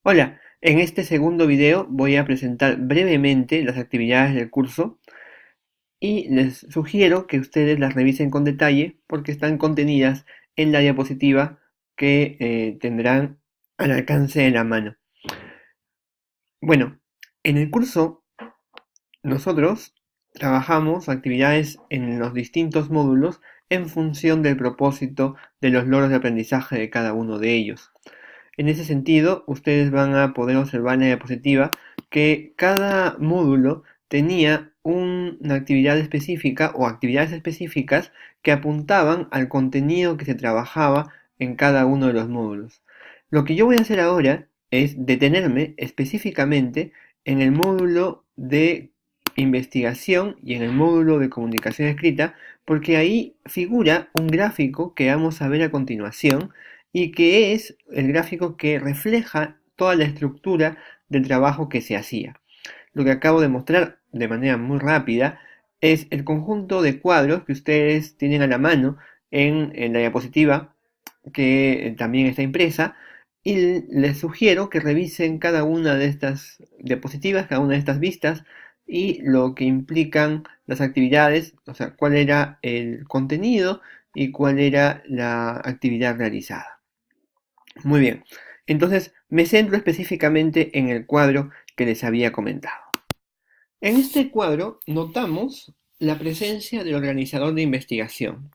Hola, en este segundo video voy a presentar brevemente las actividades del curso y les sugiero que ustedes las revisen con detalle porque están contenidas en la diapositiva que tendrán al alcance de la mano. Bueno, en el curso nosotros trabajamos actividades en los distintos módulos en función del propósito de los logros de aprendizaje de cada uno de ellos. En ese sentido, ustedes van a poder observar en la diapositiva que cada módulo tenía una actividad específica o actividades específicas que apuntaban al contenido que se trabajaba en cada uno de los módulos. Lo que yo voy a hacer ahora es detenerme específicamente en el módulo de investigación y en el módulo de comunicación escrita, porque ahí figura un gráfico que vamos a ver a continuación y que es el gráfico que refleja toda la estructura del trabajo que se hacía. Lo que acabo de mostrar de manera muy rápida es el conjunto de cuadros que ustedes tienen a la mano en la diapositiva que también está impresa, y les sugiero que revisen cada una de estas diapositivas, cada una de estas vistas y lo que implican las actividades, o sea, cuál era el contenido y cuál era la actividad realizada. Muy bien, entonces me centro específicamente en el cuadro que les había comentado. En este cuadro notamos la presencia del organizador de investigación.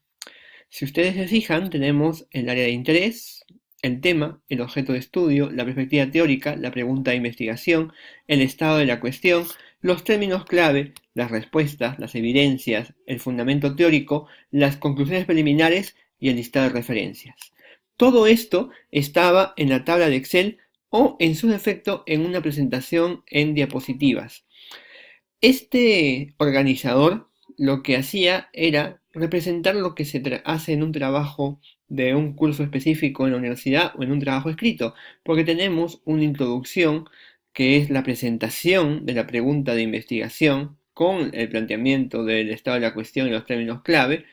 Si ustedes se fijan, tenemos el área de interés, el tema, el objeto de estudio, la perspectiva teórica, la pregunta de investigación, el estado de la cuestión, los términos clave, las respuestas, las evidencias, el fundamento teórico, las conclusiones preliminares y el listado de referencias. Todo esto estaba en la tabla de Excel o, en su defecto, en una presentación en diapositivas. Este organizador lo que hacía era representar lo que se hace en un trabajo de un curso específico en la universidad o en un trabajo escrito, porque tenemos una introducción que es la presentación de la pregunta de investigación con el planteamiento del estado de la cuestión y los términos clave.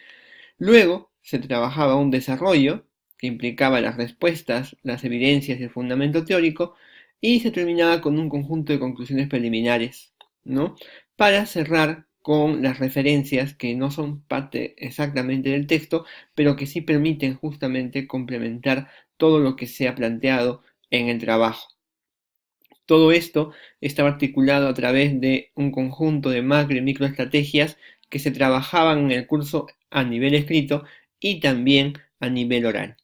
Luego se trabajaba un desarrollo que implicaba las respuestas, las evidencias y el fundamento teórico, y se terminaba con un conjunto de conclusiones preliminares, ¿no? Para cerrar con las referencias que no son parte exactamente del texto, pero que sí permiten justamente complementar todo lo que se ha planteado en el trabajo. Todo esto estaba articulado a través de un conjunto de macro y microestrategias que se trabajaban en el curso a nivel escrito y también a nivel oral.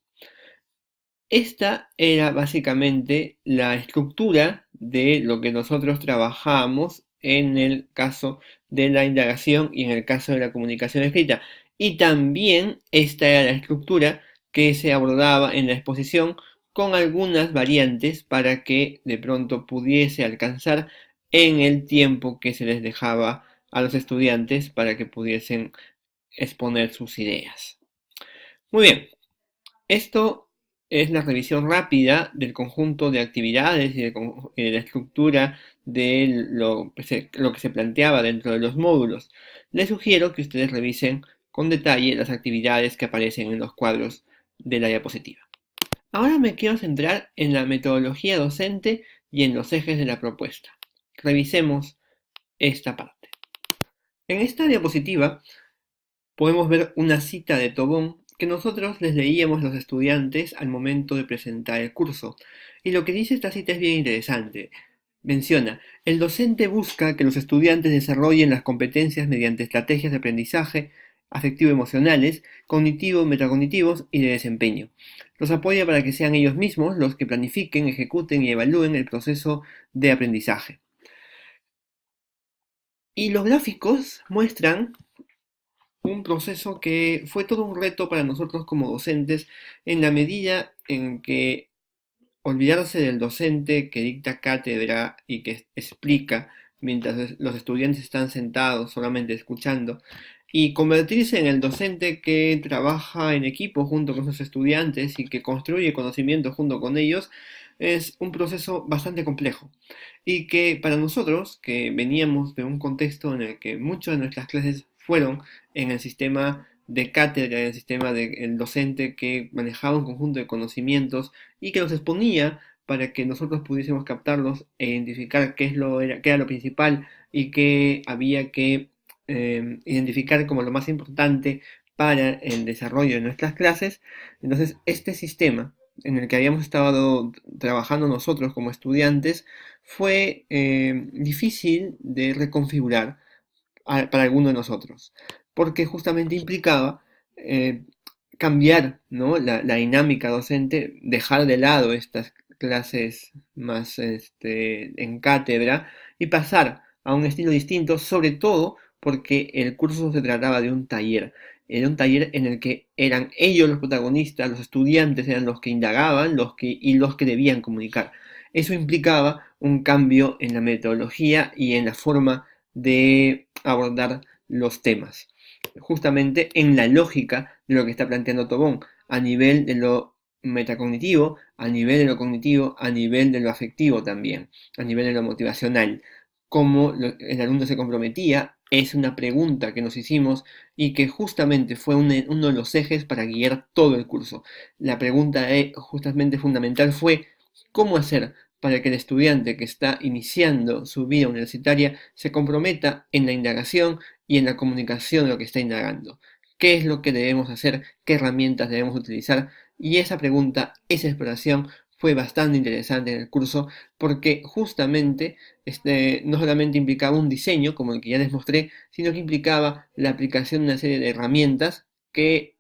Esta era básicamente la estructura de lo que nosotros trabajábamos en el caso de la indagación y en el caso de la comunicación escrita. Y también esta era la estructura que se abordaba en la exposición con algunas variantes para que de pronto pudiese alcanzar en el tiempo que se les dejaba a los estudiantes para que pudiesen exponer sus ideas. Muy bien, esto es la revisión rápida del conjunto de actividades y de la estructura de lo que se planteaba dentro de los módulos. Les sugiero que ustedes revisen con detalle las actividades que aparecen en los cuadros de la diapositiva. Ahora me quiero centrar en la metodología docente y en los ejes de la propuesta. Revisemos esta parte. En esta diapositiva podemos ver una cita de Tobón que nosotros les leíamos a los estudiantes al momento de presentar el curso. Y lo que dice esta cita es bien interesante. Menciona, el docente busca que los estudiantes desarrollen las competencias mediante estrategias de aprendizaje afectivo-emocionales, cognitivos, metacognitivos y de desempeño. Los apoya para que sean ellos mismos los que planifiquen, ejecuten y evalúen el proceso de aprendizaje. Y los gráficos muestran un proceso que fue todo un reto para nosotros como docentes en la medida en que olvidarse del docente que dicta cátedra y que explica mientras los estudiantes están sentados solamente escuchando y convertirse en el docente que trabaja en equipo junto con sus estudiantes y que construye conocimiento junto con ellos es un proceso bastante complejo y que para nosotros que veníamos de un contexto en el que muchas de nuestras clases fueron en el sistema de cátedra, en el sistema del docente que manejaba un conjunto de conocimientos y que nos exponía para que nosotros pudiésemos captarlos e identificar qué era lo principal y qué había que identificar como lo más importante para el desarrollo de nuestras clases. Entonces, este sistema en el que habíamos estado trabajando nosotros como estudiantes fue difícil de reconfigurar para alguno de nosotros, porque justamente implicaba eh, cambiar, ¿no? la dinámica docente, dejar de lado estas clases más en cátedra y pasar a un estilo distinto, sobre todo porque el curso se trataba de un taller. Era un taller en el que eran ellos los protagonistas, los estudiantes eran los que indagaban y los que debían comunicar. Eso implicaba un cambio en la metodología y en la forma de abordar los temas, justamente en la lógica de lo que está planteando Tobón, a nivel de lo metacognitivo, a nivel de lo cognitivo, a nivel de lo afectivo también, a nivel de lo motivacional. Cómo el alumno se comprometía es una pregunta que nos hicimos y que justamente fue uno de los ejes para guiar todo el curso. La pregunta justamente fundamental fue cómo hacer para que el estudiante que está iniciando su vida universitaria se comprometa en la indagación y en la comunicación de lo que está indagando. ¿Qué es lo que debemos hacer? ¿Qué herramientas debemos utilizar? Y esa pregunta, esa exploración fue bastante interesante en el curso porque justamente no solamente implicaba un diseño, como el que ya les mostré, sino que implicaba la aplicación de una serie de herramientas que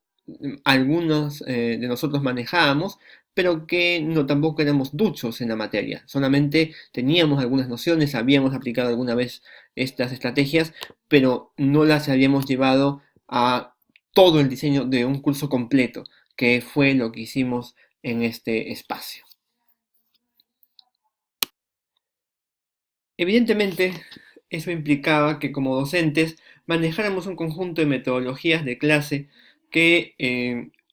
algunos de nosotros manejábamos, pero que no tampoco éramos duchos en la materia. Solamente teníamos algunas nociones, habíamos aplicado alguna vez estas estrategias, pero no las habíamos llevado a todo el diseño de un curso completo, que fue lo que hicimos en este espacio. Evidentemente, eso implicaba que como docentes manejáramos un conjunto de metodologías de clase que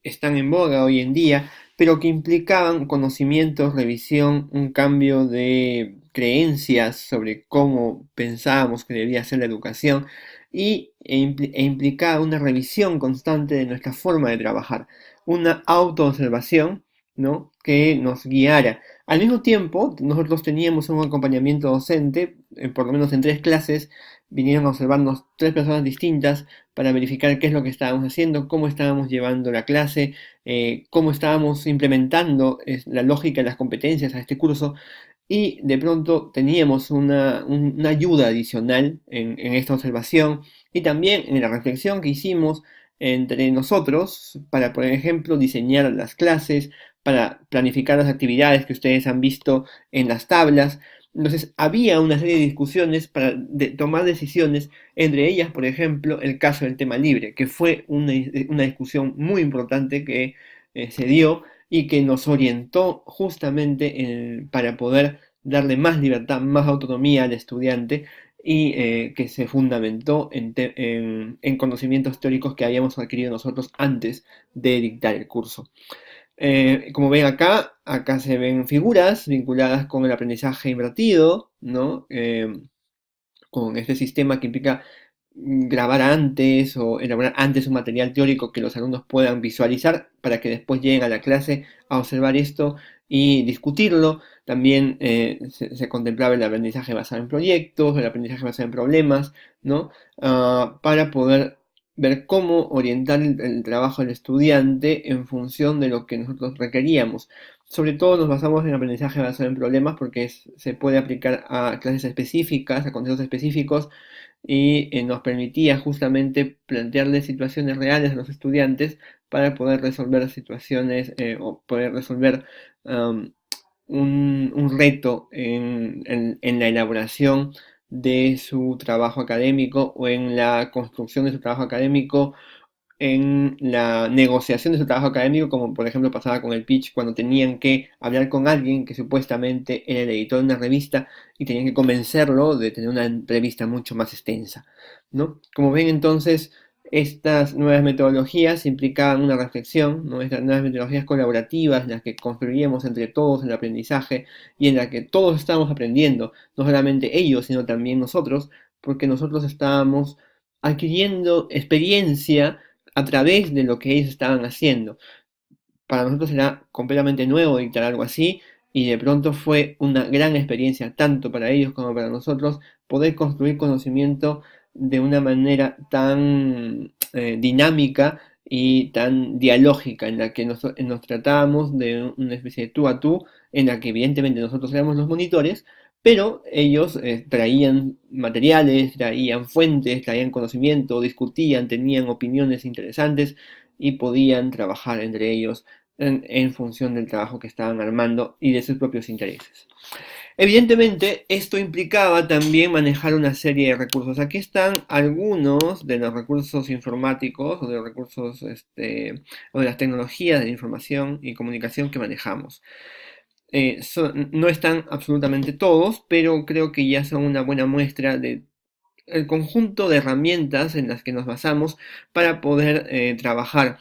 están en boga hoy en día, pero que implicaban conocimientos, revisión, un cambio de creencias sobre cómo pensábamos que debía ser la educación e implicaba una revisión constante de nuestra forma de trabajar, una autoobservación, ¿no? que nos guiara. Al mismo tiempo, nosotros teníamos un acompañamiento docente, por lo menos en 3 clases, vinieron a observarnos 3 personas distintas para verificar qué es lo que estábamos haciendo, cómo estábamos llevando la clase, cómo estábamos implementando la lógica y las competencias a este curso, y de pronto teníamos una ayuda adicional en esta observación y también en la reflexión que hicimos entre nosotros para, por ejemplo, diseñar las clases, para planificar las actividades que ustedes han visto en las tablas. Entonces, había una serie de discusiones para tomar decisiones, entre ellas, por ejemplo, el caso del tema libre, que fue una discusión muy importante que se dio y que nos orientó justamente para poder darle más libertad, más autonomía al estudiante y que se fundamentó en conocimientos teóricos que habíamos adquirido nosotros antes de dictar el curso. Como ven acá se ven figuras vinculadas con el aprendizaje invertido, ¿no? Con este sistema que implica grabar antes o elaborar antes un material teórico que los alumnos puedan visualizar para que después lleguen a la clase a observar esto y discutirlo. También se contemplaba el aprendizaje basado en proyectos, el aprendizaje basado en problemas, ¿no? Para poder ver cómo orientar el trabajo del estudiante en función de lo que nosotros requeríamos. Sobre todo nos basamos en aprendizaje basado en problemas porque se puede aplicar a clases específicas, a contextos específicos y nos permitía justamente plantearle situaciones reales a los estudiantes para poder resolver situaciones o poder resolver um, un reto en la elaboración de su trabajo académico o en la construcción de su trabajo académico, en la negociación de su trabajo académico, como por ejemplo pasaba con el pitch cuando tenían que hablar con alguien que supuestamente era el editor de una revista y tenían que convencerlo de tener una entrevista mucho más extensa, ¿no? Como ven entonces, estas nuevas metodologías implicaban una reflexión, ¿no? Estas nuevas metodologías colaborativas en las que construíamos entre todos el aprendizaje y en la que todos estábamos aprendiendo, no solamente ellos, sino también nosotros, porque nosotros estábamos adquiriendo experiencia a través de lo que ellos estaban haciendo. Para nosotros era completamente nuevo dictar algo así y de pronto fue una gran experiencia, tanto para ellos como para nosotros, poder construir conocimiento de una manera tan dinámica y tan dialógica, en la que nos tratábamos de una especie de tú a tú, en la que evidentemente nosotros éramos los monitores, pero ellos traían materiales, traían fuentes, traían conocimiento, discutían, tenían opiniones interesantes y podían trabajar entre ellos en función del trabajo que estaban armando y de sus propios intereses. Evidentemente, esto implicaba también manejar una serie de recursos. Aquí están algunos de los recursos informáticos o de los recursos o de las tecnologías de información y comunicación que manejamos. No están absolutamente todos, pero creo que ya son una buena muestra de el conjunto de herramientas en las que nos basamos para poder trabajar.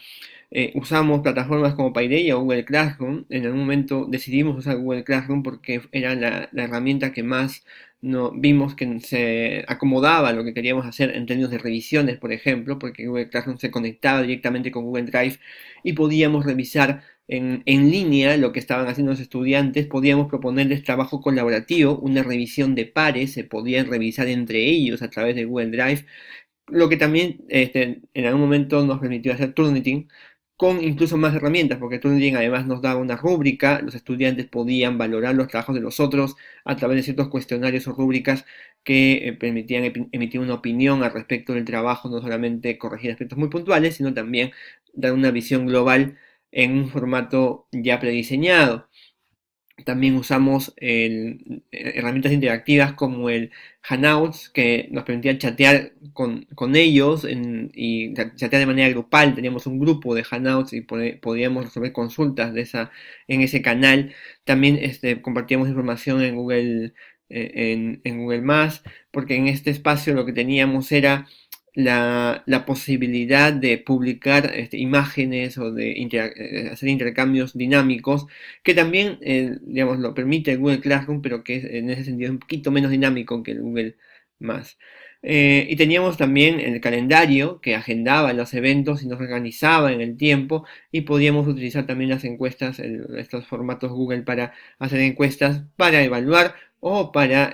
Usamos plataformas como Paideia o Google Classroom. En algún momento decidimos usar Google Classroom porque era la herramienta que más vimos que se acomodaba a lo que queríamos hacer en términos de revisiones, por ejemplo, porque Google Classroom se conectaba directamente con Google Drive y podíamos revisar en línea lo que estaban haciendo los estudiantes, podíamos proponerles trabajo colaborativo, una revisión de pares, se podían revisar entre ellos a través de Google Drive, lo que también en algún momento nos permitió hacer Turnitin con incluso más herramientas, porque Turnitin además nos daba una rúbrica, los estudiantes podían valorar los trabajos de los otros a través de ciertos cuestionarios o rúbricas que permitían emitir una opinión al respecto del trabajo, no solamente corregir aspectos muy puntuales, sino también dar una visión global en un formato ya prediseñado. También usamos herramientas interactivas como el Hangouts, que nos permitía chatear con ellos y chatear de manera grupal. Teníamos un grupo de Hangouts y podíamos resolver consultas en ese canal. También compartíamos información en en Google porque en este espacio lo que teníamos era la posibilidad de publicar imágenes o de hacer intercambios dinámicos, que también, digamos, lo permite el Google Classroom, pero que en ese sentido es un poquito menos dinámico que el Google Más. Y teníamos también el calendario que agendaba los eventos y nos organizaba en el tiempo, y podíamos utilizar también las encuestas, estos formatos Google para hacer encuestas, para evaluar o para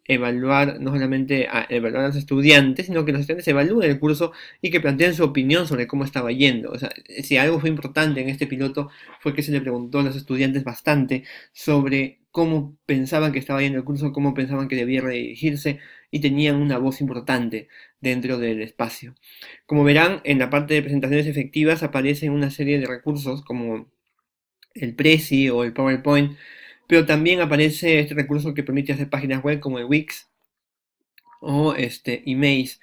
evaluar, no solamente evaluar a los estudiantes, sino que los estudiantes evalúen el curso y que planteen su opinión sobre cómo estaba yendo. O sea, si algo fue importante en este piloto fue que se le preguntó a los estudiantes bastante sobre cómo pensaban que estaba yendo el curso, cómo pensaban que debía redirigirse, y tenían una voz importante dentro del espacio. Como verán, en la parte de presentaciones efectivas aparecen una serie de recursos como el Prezi o el PowerPoint, pero también aparece este recurso que permite hacer páginas web como el Wix o Emails.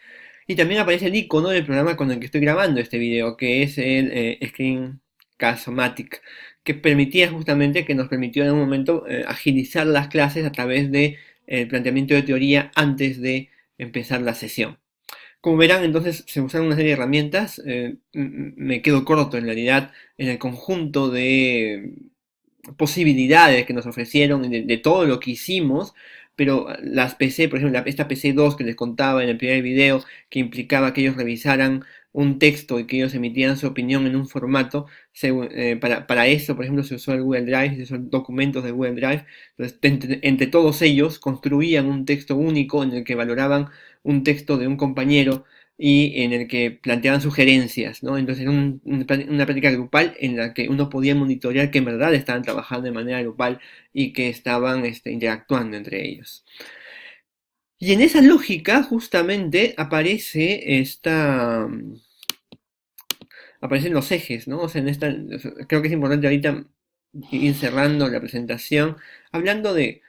Y también aparece el icono del programa con el que estoy grabando este video, que es el Screencast-O-Matic, que permitía justamente, que nos permitió en un momento agilizar las clases a través de el planteamiento de teoría antes de empezar la sesión. Como verán, entonces se usaron una serie de herramientas. Me quedo corto en realidad en el conjunto de posibilidades que nos ofrecieron, de todo lo que hicimos, pero las PC, por ejemplo, esta PC2 que les contaba en el primer video, que implicaba que ellos revisaran un texto y que ellos emitían su opinión en un formato, para eso, por ejemplo, se usó el Google Drive, se usó documentos de Google Drive. Entonces, entre todos ellos construían un texto único en el que valoraban un texto de un compañero y en el que planteaban sugerencias, ¿no? Entonces era una práctica grupal en la que uno podía monitorear que en verdad estaban trabajando de manera grupal y que estaban interactuando entre ellos. Y en esa lógica justamente aparecen los ejes, ¿no? O sea, creo que es importante ahorita ir cerrando la presentación hablando de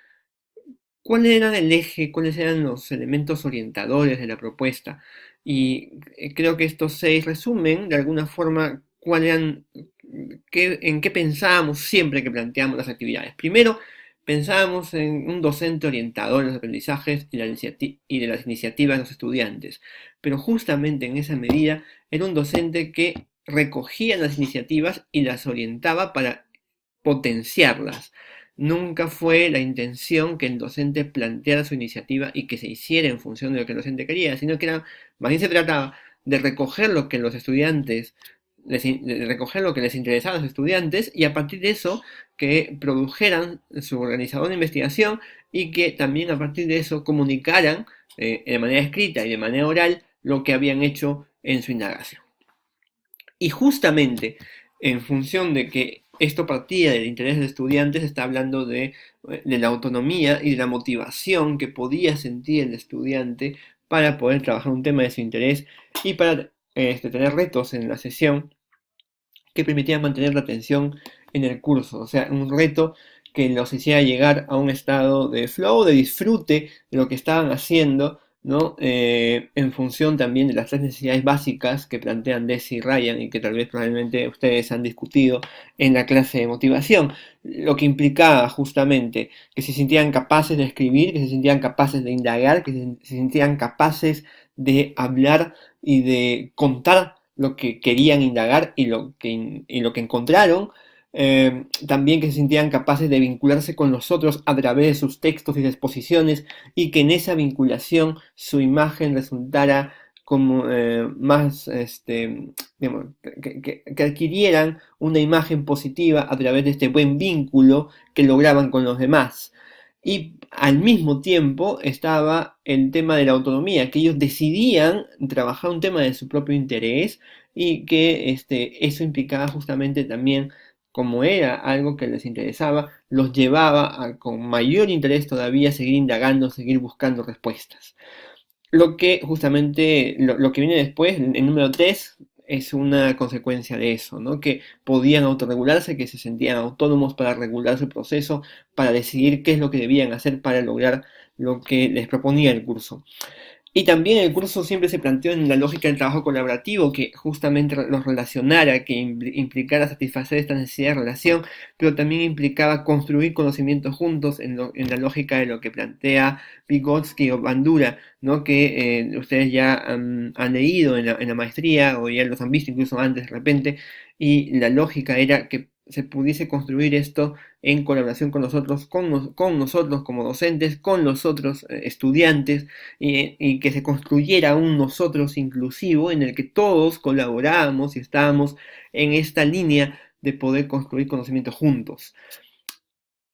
cuál era el eje, cuáles eran los elementos orientadores de la propuesta. Y creo que estos 6 resumen de alguna forma en qué pensábamos siempre que planteamos las actividades. Primero, pensábamos en un docente orientador de los aprendizajes y de las iniciativas de los estudiantes, pero justamente en esa medida era un docente que recogía las iniciativas y las orientaba para potenciarlas. Nunca fue la intención que el docente planteara su iniciativa y que se hiciera en función de lo que el docente quería, sino que más bien se trataba de recoger lo que los estudiantes de recoger lo que les interesaba a los estudiantes y a partir de eso que produjeran su organizador de investigación y que también a partir de eso comunicaran de manera escrita y de manera oral lo que habían hecho en su indagación. Y justamente en función de que esto partía del interés del estudiante, se está hablando de la autonomía y de la motivación que podía sentir el estudiante para poder trabajar un tema de su interés y para tener retos en la sesión que permitían mantener la atención en el curso. O sea, un reto que los hiciera llegar a un estado de flow, de disfrute de lo que estaban haciendo, ¿no? En función también de las tres necesidades básicas que plantean Deci y Ryan y que tal vez probablemente ustedes han discutido en la clase de motivación, lo que implicaba justamente que se sintieran capaces de escribir, que se sintieran capaces de indagar, que se sintieran capaces de hablar y de contar lo que querían indagar y lo que encontraron, también que se sentían capaces de vincularse con los otros a través de sus textos y exposiciones y que en esa vinculación su imagen resultara como más, digamos, que adquirieran una imagen positiva a través de este buen vínculo que lograban con los demás. Y al mismo tiempo estaba el tema de la autonomía, que ellos decidían trabajar un tema de su propio interés y que eso implicaba justamente también, como era algo que les interesaba, los llevaba a con mayor interés todavía seguir indagando, seguir buscando respuestas. Lo que justamente, lo que viene después, el número 3 es una consecuencia de eso, ¿no? Que podían autorregularse, que se sentían autónomos para regular su proceso, para decidir qué es lo que debían hacer para lograr lo que les proponía el curso. Y también el curso siempre se planteó en la lógica del trabajo colaborativo, que justamente los relacionara, que implicara satisfacer esta necesidad de relación, pero también implicaba construir conocimientos juntos en la lógica de lo que plantea Vygotsky o Bandura, ¿no? Que ustedes ya han leído en la maestría o ya los han visto incluso antes de repente, y la lógica era que se pudiese construir esto en colaboración con nosotros, con nosotros como docentes, con los otros estudiantes, y que se construyera un nosotros inclusivo en el que todos colaborábamos y estábamos en esta línea de poder construir conocimiento juntos.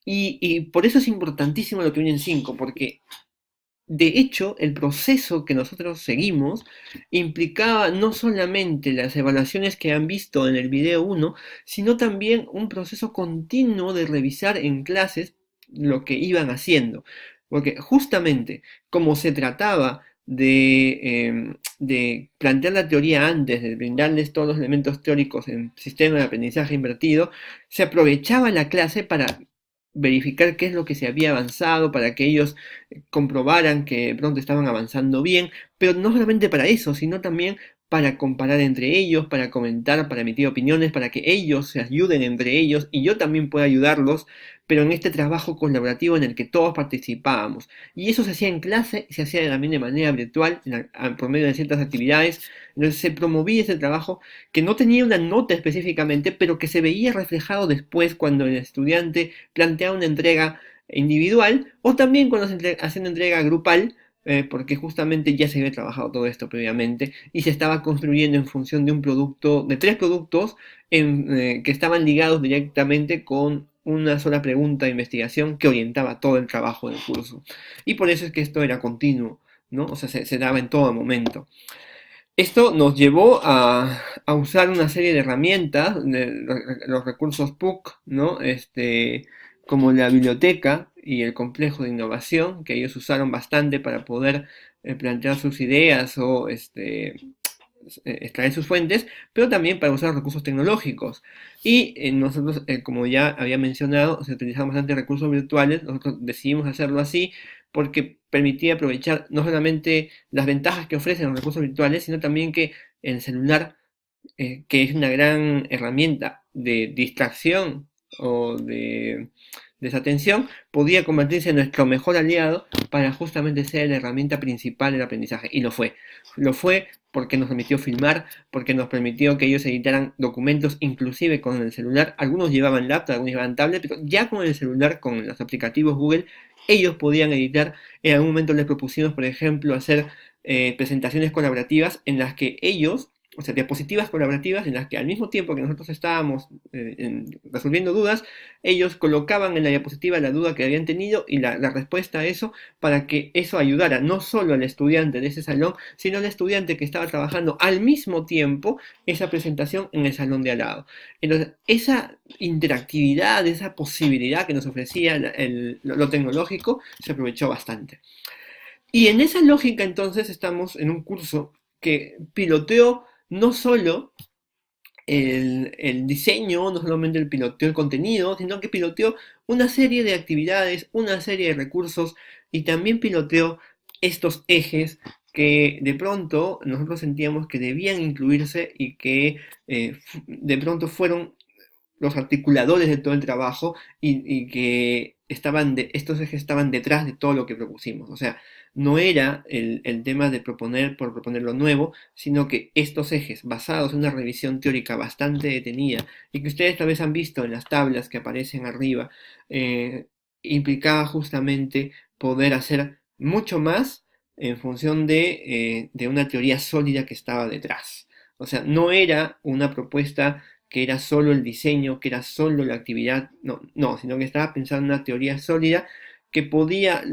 Y por eso es importantísimo lo que viene en 5, porque de hecho, el proceso que nosotros seguimos implicaba no solamente las evaluaciones que han visto en el video 1, sino también un proceso continuo de revisar en clases lo que iban haciendo. Porque justamente como se trataba de plantear la teoría antes, de brindarles todos los elementos teóricos en sistema de aprendizaje invertido, se aprovechaba la clase para verificar qué es lo que se había avanzado, para que ellos comprobaran que de pronto estaban avanzando bien, pero no solamente para eso, sino también para comparar entre ellos, para comentar, para emitir opiniones, para que ellos se ayuden entre ellos y yo también pueda ayudarlos, pero en este trabajo colaborativo en el que todos participábamos. Y eso se hacía en clase, se hacía también de manera virtual, por medio de ciertas actividades. Entonces se promovía ese trabajo que no tenía una nota específicamente, pero que se veía reflejado después cuando el estudiante planteaba una entrega individual o también cuando se hacía una entrega grupal, porque justamente ya se había trabajado todo esto previamente y se estaba construyendo en función de un producto, de tres productos que estaban ligados directamente con una sola pregunta de investigación que orientaba todo el trabajo del curso. Y por eso es que esto era continuo, ¿no? O sea, se daba en todo momento. Esto nos llevó a usar una serie de herramientas, los recursos PUC, ¿no? Como la biblioteca y el complejo de innovación, que ellos usaron bastante para poder plantear sus ideas o extraer sus fuentes, pero también para usar recursos tecnológicos. Y nosotros, como ya había mencionado, se utilizaban bastante recursos virtuales, nosotros decidimos hacerlo así porque permitía aprovechar no solamente las ventajas que ofrecen los recursos virtuales, sino también que el celular, que es una gran herramienta de distracción o de desatención, podía convertirse en nuestro mejor aliado para justamente ser la herramienta principal del aprendizaje. Y lo fue. Lo fue porque nos permitió filmar, porque nos permitió que ellos editaran documentos inclusive con el celular. Algunos llevaban laptop, algunos llevaban tablet, pero ya con el celular, con los aplicativos Google, ellos podían editar. En algún momento les propusimos, por ejemplo, hacer presentaciones colaborativas en las que ellos o sea, diapositivas colaborativas en las que al mismo tiempo que nosotros estábamos resolviendo dudas, ellos colocaban en la diapositiva la duda que habían tenido y la respuesta a eso, para que eso ayudara no solo al estudiante de ese salón, sino al estudiante que estaba trabajando al mismo tiempo esa presentación en el salón de al lado. Entonces, esa interactividad, esa posibilidad que nos ofrecía lo tecnológico, se aprovechó bastante. Y en esa lógica entonces estamos en un curso que piloteó no solo el diseño, no solamente el piloteó el contenido, sino que piloteó una serie de actividades, una serie de recursos y también piloteó estos ejes que de pronto nosotros sentíamos que debían incluirse y que de pronto fueron los articuladores de todo el trabajo y que estos ejes estaban detrás de todo lo que propusimos. O sea, no era el tema de proponer por proponer lo nuevo, sino que estos ejes, basados en una revisión teórica bastante detenida y que ustedes tal vez han visto en las tablas que aparecen arriba, implicaba justamente poder hacer mucho más en función de una teoría sólida que estaba detrás. O sea, no era una propuesta que era solo el diseño, que era solo la actividad, no, no, sino que estaba pensando en una teoría sólida que podía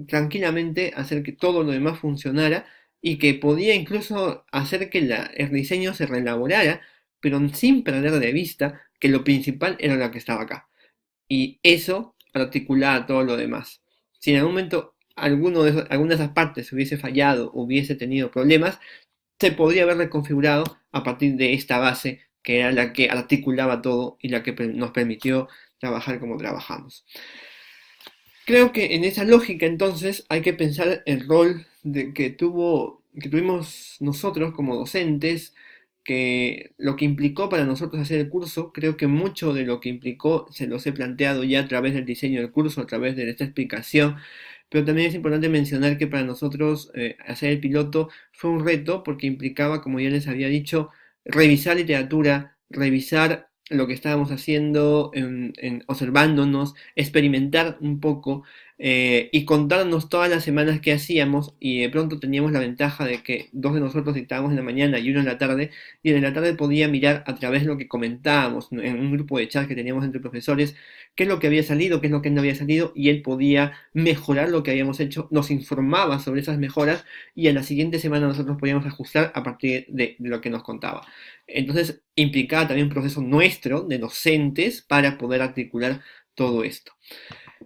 tranquilamente hacer que todo lo demás funcionara y que podía incluso hacer que el diseño se reelaborara, pero sin perder de vista que lo principal era lo que estaba acá. Y eso articulaba todo lo demás. Si en algún momento alguna de esas partes hubiese fallado, hubiese tenido problemas, se podría haber reconfigurado a partir de esta base que era la que articulaba todo y la que nos permitió trabajar como trabajamos. Creo que en esa lógica entonces hay que pensar el rol que tuvimos nosotros como docentes, que lo que implicó para nosotros hacer el curso. Creo que mucho de lo que implicó se los he planteado ya a través del diseño del curso, a través de esta explicación, pero también es importante mencionar que para nosotros hacer el piloto fue un reto porque implicaba, como ya les había dicho, revisar literatura, revisar lo que estábamos haciendo, observándonos, experimentar un poco y contarnos todas las semanas que hacíamos, y de pronto teníamos la ventaja de que dos de nosotros dictábamos en la mañana y uno en la tarde, y en la tarde podía mirar a través de lo que comentábamos en un grupo de chat que teníamos entre profesores, qué es lo que había salido, qué es lo que no había salido, y él podía mejorar lo que habíamos hecho, nos informaba sobre esas mejoras, y a la siguiente semana nosotros podíamos ajustar a partir de lo que nos contaba. Entonces implicaba también un proceso nuestro de docentes para poder articular todo esto.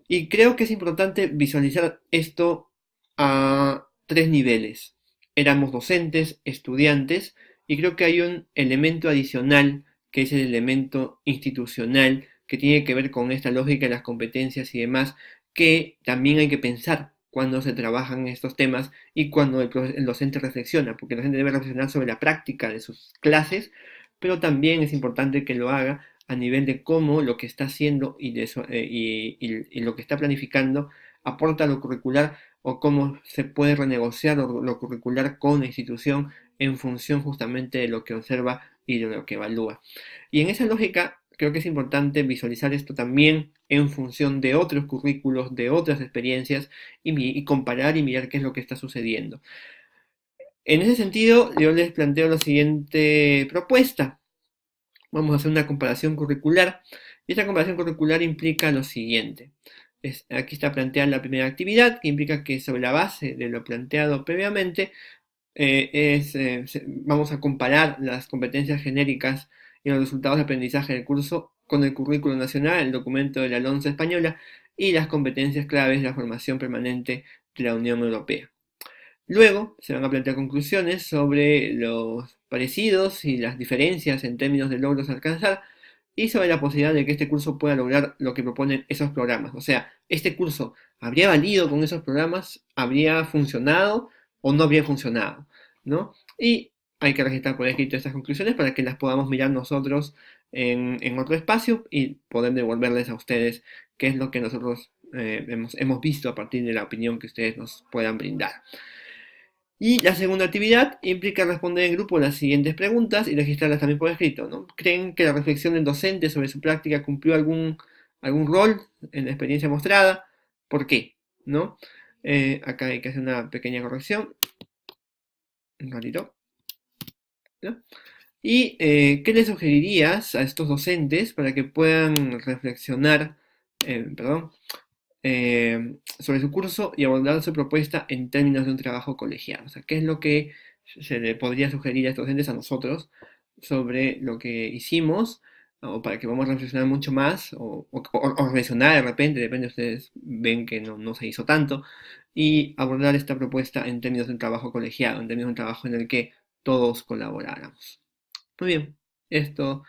Y creo que es importante visualizar esto a tres niveles. Éramos docentes, estudiantes, y creo que hay un elemento adicional, que es el elemento institucional, que tiene que ver con esta lógica de las competencias y demás, que también hay que pensar cuando se trabajan estos temas y cuando el docente reflexiona, porque el docente debe reflexionar sobre la práctica de sus clases, pero también es importante que lo haga a nivel de cómo lo que está haciendo y lo que está planificando aporta a lo curricular, o cómo se puede renegociar lo curricular con la institución en función justamente de lo que observa y de lo que evalúa. Y en esa lógica creo que es importante visualizar esto también en función de otros currículos, de otras experiencias, y comparar y mirar qué es lo que está sucediendo. En ese sentido, yo les planteo la siguiente propuesta. Vamos a hacer una comparación curricular. Y esta comparación curricular implica lo siguiente. Aquí está planteada la primera actividad, que implica que sobre la base de lo planteado previamente, vamos a comparar las competencias genéricas y los resultados de aprendizaje del curso con el currículo nacional, el documento de la LONCE española, y las competencias claves de la formación permanente de la Unión Europea. Luego se van a plantear conclusiones sobre los parecidos y las diferencias en términos de logros a alcanzar, y sobre la posibilidad de que este curso pueda lograr lo que proponen esos programas. O sea, ¿este curso habría valido con esos programas? ¿Habría funcionado o no habría funcionado? ¿No? Y hay que registrar por escrito estas conclusiones para que las podamos mirar nosotros en otro espacio y poder devolverles a ustedes qué es lo que nosotros hemos visto a partir de la opinión que ustedes nos puedan brindar. Y la segunda actividad implica responder en grupo las siguientes preguntas y registrarlas también por escrito, ¿no? ¿Creen que la reflexión del docente sobre su práctica cumplió algún rol en la experiencia mostrada? ¿Por qué? ¿No? Acá hay que hacer una pequeña corrección. Un ratito. ¿No? ¿Y qué le sugerirías a estos docentes para que puedan reflexionar, perdón, sobre su curso y abordar su propuesta en términos de un trabajo colegiado? O sea, ¿qué es lo que se le podría sugerir a estos docentes, a nosotros, sobre lo que hicimos? O para que vamos a reflexionar mucho más, o reflexionar de repente, depende, ustedes ven que no se hizo tanto, y abordar esta propuesta en términos de un trabajo colegiado, en términos de un trabajo en el que todos colaboráramos. Muy bien, esto